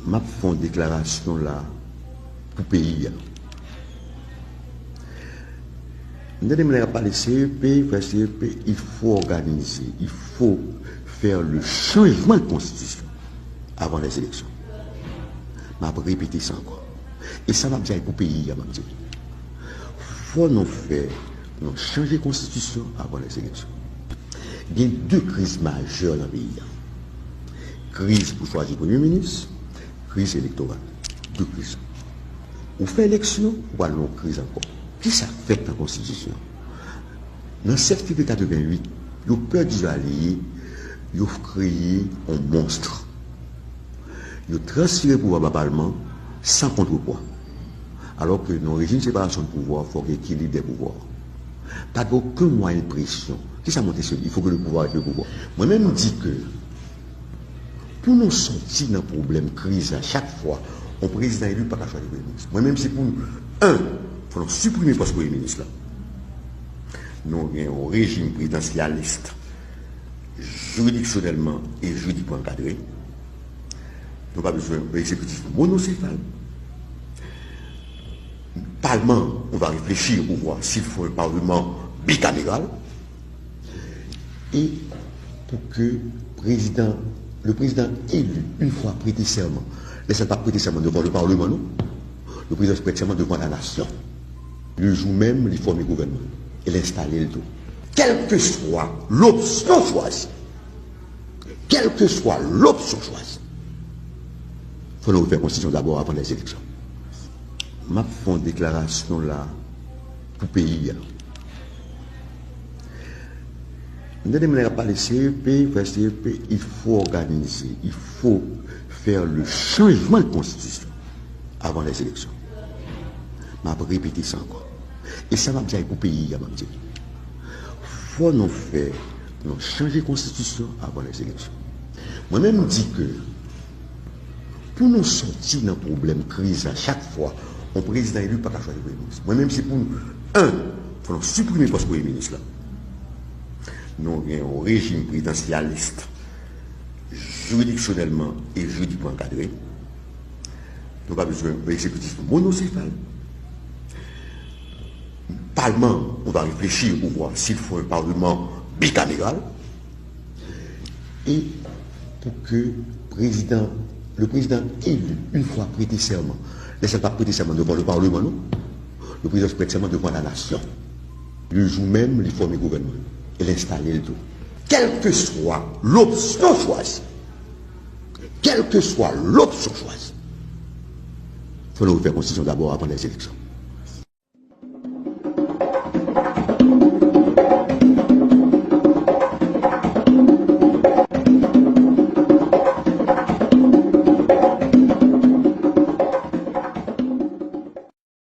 m'a fait une déclaration là pour le pays. Nous avons parlé CEP, il faut organiser, il faut faire le changement de constitution avant les élections. Je vais répéter ça encore. Et ça m'a dit pour le pays. Il faut nous faire, nous changer de constitution avant les élections. Il y a deux crises majeures dans le pays. Crise pour choisir le Premier ministre, crise électorale. Deux crises. On fait élection, ou alors une crise encore. Qui ça fait dans la Constitution? Dans le certificat 88, ils ont peur d'y aller, ils ont créé un monstre. Ils ont transféré le pouvoir au Parlement sans contrepoids. Alors que dans le régime de séparation de pouvoir, il faut qu'il y ait équilibre des pouvoirs. Pas d'aucun moyen de pression. Qui ça monte sur lui? Il faut que le pouvoir ait le pouvoir. Moi-même, je dis que pour nous sortir d'un problème, crise, à chaque fois, un président élu pas qu'à choisir le Premier ministre. Moi-même, c'est pour nous. Il faut supprimer le poste de Premier ministre. Nous avons un régime présidentialiste, juridictionnellement et juridiquement encadré. Nous n'avons pas besoin d'un exécutif monocéphale. Le Parlement, on va réfléchir pour voir s'il faut un Parlement bicaméral. Et pour que le président élu, une fois prêté serment, ne laisse pas prêter serment devant le Parlement, non. Le président se prête serment devant la nation. Le jour même, il forme le gouvernement. Et l'installer le tout. Quelle que soit l'option choisie, quelle que soit l'option choisie, il faut nous refaire la constitution d'abord avant les élections. Je fais une déclaration là pour le pays. Nous avons parlé CEP, il faut organiser, il faut faire le changement de constitution avant les élections. Je vais répéter ça encore. Et ça va dire pour le pays. Il faut nous faire, nous changer de constitution avant les élections. Moi-même, je dis que pour nous sortir d'un problème crise à chaque fois, un président élu pas qu'à choisir le Premier ministre. Moi-même, c'est pour nous. Il faut nous supprimer le poste de Premier ministre. Nous avons un régime présidentialiste, juridictionnellement et juridiquement encadré. Nous n'avons pas besoin d'un exécutif monocéphale. Parlement, on va réfléchir pour voir s'il faut un Parlement bicaméral. Et pour que le président élu, une fois prêté serment, ne laisse pas prêter serment devant le Parlement, non. Le président se prête serment devant la nation. Le jour même, il forme le gouvernement. Et l'installer le tout. Quelle que soit l'option choisie, quelle que soit l'option choisie, il faut nous refaire la constitution d'abord avant les élections.